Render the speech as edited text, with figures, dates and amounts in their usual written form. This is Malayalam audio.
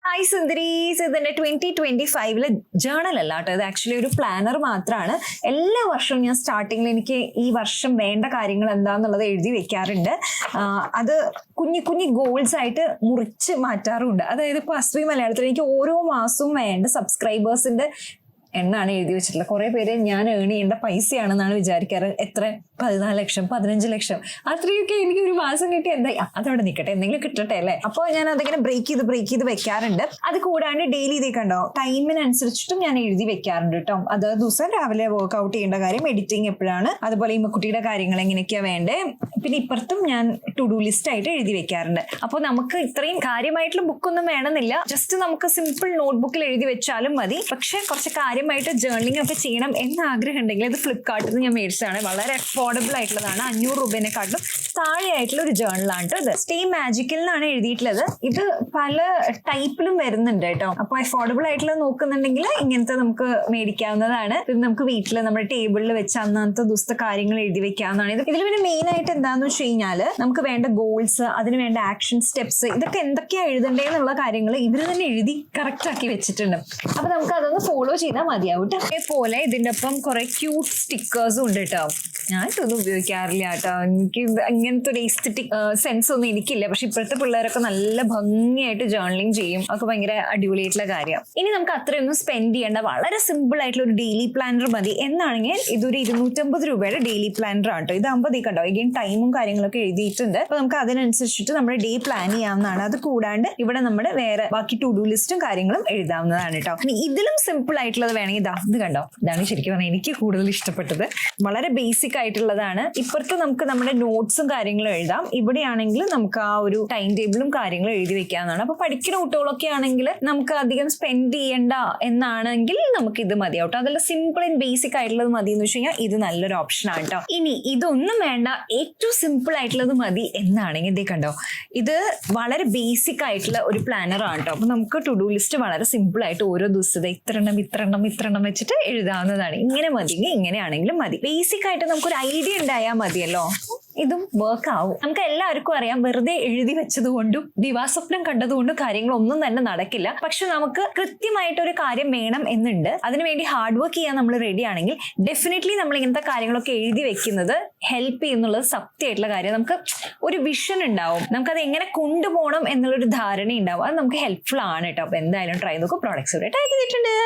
ഹായ് സുന്ദരീസ്, ഇതിന്റെ 2025 ജേണൽ അല്ല കേട്ടോ, ഇത് ആക്ച്വലി ഒരു പ്ലാനർ മാത്രമാണ്. എല്ലാ വർഷവും ഞാൻ സ്റ്റാർട്ടിങ്ങിൽ എനിക്ക് ഈ വർഷം വേണ്ട കാര്യങ്ങൾ എന്താന്നുള്ളത് എഴുതി വെക്കാറുണ്ട്. അത് കുഞ്ഞു കുഞ്ഞു ഗോൾസ് ആയിട്ട് മുറിച്ച് മാറ്റാറുണ്ട്. അതായത് ഇപ്പോൾ അസ്വി മലയാളത്തിൽ എനിക്ക് ഓരോ മാസവും വേണ്ട സബ്സ്ക്രൈബേഴ്സിന്റെ എണ്ണാണ് എഴുതി വെച്ചിട്ടുള്ളത്. കുറെ പേര് ഞാൻ ഏൺ ചെയ്യേണ്ട പൈസയാണെന്നാണ് വിചാരിക്കാറ്. എത്ര 14 ലക്ഷം 15 ലക്ഷം അത്രയൊക്കെ എനിക്ക് ഒരു മാസം കിട്ടി. എന്താ അതവിടെ നിൽക്കട്ടെ, എന്തെങ്കിലും കിട്ടട്ടെ അല്ലേ. അപ്പോൾ ഞാൻ അതിങ്ങനെ ബ്രേക്ക് ചെയ്ത് വെക്കാറുണ്ട്. അത് കൂടാണ്ട് ഡെയിലി ഇതേ കണ്ടോ, ടൈമിനനുസരിച്ചിട്ടും ഞാൻ എഴുതി വെക്കാറുണ്ട് കേട്ടോ. അത് ദിവസം രാവിലെ വർക്ക്ഔട്ട് ചെയ്യേണ്ട കാര്യം, എഡിറ്റിംഗ് എപ്പോഴാണ്, അതുപോലെ ഈ കുട്ടിയുടെ കാര്യങ്ങൾ എങ്ങനെയൊക്കെയാ വേണ്ടേ. പിന്നെ ഇപ്പുറത്തും ഞാൻ ടു ഡു ലിസ്റ്റ് ആയിട്ട് എഴുതി വെക്കാറുണ്ട്. അപ്പോൾ നമുക്ക് ഇത്രയും കാര്യമായിട്ടുള്ള ബുക്കൊന്നും വേണമെന്നില്ല, ജസ്റ്റ് നമുക്ക് സിമ്പിൾ നോട്ട്ബുക്കിൽ എഴുതി വെച്ചാലും മതി. പക്ഷെ കുറച്ച് കാര്യമായിട്ട് ജേർണലിംഗ് ഒക്കെ ചെയ്യണം എന്ന് ആഗ്രഹം ഉണ്ടെങ്കിൽ ഇത് ഫ്ലിപ്കാർട്ടിൽ നിന്ന് ഞാൻ മേടിച്ചതാണ്. വളരെ അഫോർഡബിൾ ആയിട്ടുള്ളതാണ്. 500 രൂപേനെക്കാട്ടും താഴെ ആയിട്ടുള്ള ഒരു ജേർണലാണ് ഇത്. സ്റ്റേ മാജിക്കൽ എന്നാണ് എഴുതിയിട്ടുള്ളത്. ഇത് പല ടൈപ്പിലും വരുന്നുണ്ട് കേട്ടോ. അപ്പൊ അഫോർഡബിൾ ആയിട്ടുള്ളത് നോക്കുന്നുണ്ടെങ്കിൽ ഇങ്ങനത്തെ നമുക്ക് മേടിക്കാവുന്നതാണ്. ഇത് നമുക്ക് വീട്ടിൽ നമ്മുടെ ടേബിളിൽ വെച്ച് അന്നത്തെ ദിവസത്തെ കാര്യങ്ങൾ എഴുതി വെക്കാവുന്നതാണ്. ഇതിൽ പിന്നെ മെയിൻ ആയിട്ട് എന്താന്ന് വെച്ച് കഴിഞ്ഞാൽ നമുക്ക് വേണ്ട ഗോൾസ്, അതിന് വേണ്ട ആക്ഷൻ സ്റ്റെപ്സ്, ഇതൊക്കെ എന്തൊക്കെയാ എഴുതണ്ടേന്നുള്ള കാര്യങ്ങൾ ഇവര് തന്നെ എഴുതി കറക്റ്റ് ആക്കി വെച്ചിട്ടുണ്ട്. അപ്പൊ നമുക്ക് അതൊന്ന് ഫോളോ ചെയ്താൽ മതിയാവും കേട്ടോ. അതേപോലെ ഇതിന്റെ ഒപ്പം കുറെ ക്യൂട്ട് സ്റ്റിക്കേഴ്സും ഉണ്ട് കേട്ടോ. ഞാൻ ഇതൊന്നും ഉപയോഗിക്കാറില്ല കേട്ടോ. എനിക്ക് അങ്ങനത്തെ ഒരു എസ്തെറ്റിക് സെൻസ് ഒന്നും എനിക്കില്ല. പക്ഷെ ഇപ്പോഴത്തെ പിള്ളേരൊക്കെ നല്ല ഭംഗിയായിട്ട് ജേർണലിംഗ് ചെയ്യും. അതൊക്കെ ഭയങ്കര അടിപൊളിയായിട്ടുള്ള കാര്യം. ഇനി നമുക്ക് അത്രയൊന്നും സ്പെൻഡ് ചെയ്യേണ്ട, വളരെ സിമ്പിൾ ആയിട്ടുള്ള ഒരു ഡെയിലി പ്ലാനർ മതി എന്നാണെങ്കിൽ ഇതൊരു 250 രൂപയുടെ ഡെയിലി പ്ലാനർ ആണ് കേട്ടോ. ഇതാകുമ്പോൾ ഈ കണ്ടോ, എഗെയിൻ ടൈമും കാര്യങ്ങളൊക്കെ എഴുതിയിട്ടുണ്ട്. അപ്പൊ നമുക്ക് അതിനനുസരിച്ചിട്ട് നമ്മുടെ ഡേ പ്ലാൻ ചെയ്യാവുന്നതാണ്. അത് കൂടാണ്ട് ഇവിടെ നമ്മുടെ വേറെ ബാക്കി ടു ഡു ലിസ്റ്റും കാര്യങ്ങളും എഴുതാവുന്നതാണ് കേട്ടോ. ഇനി ഇതിലും സിമ്പിൾ ആയിട്ടുള്ളത് വേണമെങ്കിൽ ഇത് കണ്ടോ, ഇതാണ് ശരിക്കും പറഞ്ഞാൽ എനിക്ക് കൂടുതൽ ഇഷ്ടപ്പെട്ടത്. വളരെ ബേസിക് ആയിട്ടുള്ളതാണ്. ഇപ്പുറത്ത് നമുക്ക് നമ്മുടെ നോട്ട്സും കാര്യങ്ങളും എഴുതാം. ഇവിടെയാണെങ്കിൽ നമുക്ക് ആ ഒരു ടൈം ടേബിളും കാര്യങ്ങളും എഴുതി വെക്കാവുന്നതാണ്. അപ്പൊ പഠിക്കുന്ന കുട്ടികളൊക്കെ ആണെങ്കിൽ നമുക്ക് അധികം സ്പെൻഡ് ചെയ്യണ്ട എന്നാണെങ്കിൽ നമുക്ക് ഇത് മതിയാവട്ടോ. അതെല്ലാം സിമ്പിൾ ആൻഡ് ബേസിക് ആയിട്ടുള്ളത് മതി എന്ന് വെച്ച് കഴിഞ്ഞാൽ ഇത് നല്ലൊരു ഓപ്ഷൻ ആണ് കേട്ടോ. ഇനി ഇതൊന്നും വേണ്ട, ഏറ്റവും സിമ്പിൾ ആയിട്ടുള്ളത് മതി എന്നാണെങ്കിൽ ഇതേ കണ്ടോ, ഇത് വളരെ ബേസിക് ആയിട്ടുള്ള ഒരു പ്ലാനർ ആണ് കേട്ടോ. അപ്പൊ നമുക്ക് ടു ഡു ലിസ്റ്റ് വളരെ സിമ്പിൾ ആയിട്ട് ഓരോ ദിവസത്തെ ഇത്ര വെച്ചിട്ട് എഴുതാവുന്നതാണ്. ഇങ്ങനെ മതിയെങ്കിൽ ഇങ്ങനെയാണെങ്കിലും മതി. ബേസിക് ആയിട്ട് നമുക്കൊരു ഐഡിയ ഉണ്ടായാൽ മതിയല്ലോ. ഇതും വർക്ക് ആവും. നമുക്ക് എല്ലാവർക്കും അറിയാം, വെറുതെ എഴുതി വെച്ചത് കൊണ്ടും ദിവാസ്വപ്നം കണ്ടതുകൊണ്ടും കാര്യങ്ങളൊന്നും തന്നെ നടക്കില്ല. പക്ഷെ നമുക്ക് കൃത്യമായിട്ട് ഒരു കാര്യം വേണം എന്നുണ്ട്, അതിനുവേണ്ടി ഹാർഡ് വർക്ക് ചെയ്യാൻ നമ്മൾ റെഡി ആണെങ്കിൽ ഡെഫിനറ്റ്ലി നമ്മൾ ഇങ്ങനത്തെ കാര്യങ്ങളൊക്കെ എഴുതി വെക്കുന്നത് ഹെൽപ്പ് ചെയ്യുന്നുള്ളത് സത്യമായിട്ടുള്ള കാര്യം. നമുക്ക് ഒരു വിഷൻ ഉണ്ടാവും, നമുക്കത് എങ്ങനെ കൊണ്ടുപോകണം എന്നുള്ളൊരു ധാരണ ഉണ്ടാവും. അത് നമുക്ക് ഹെൽപ്ഫുൾ ആണ് കേട്ടോ. അപ്പൊ എന്തായാലും ട്രൈ നോക്കും. പ്രോഡക്ട്സ് ഇവിടെ ടാഗ് ചെയ്തിട്ടുണ്ട്.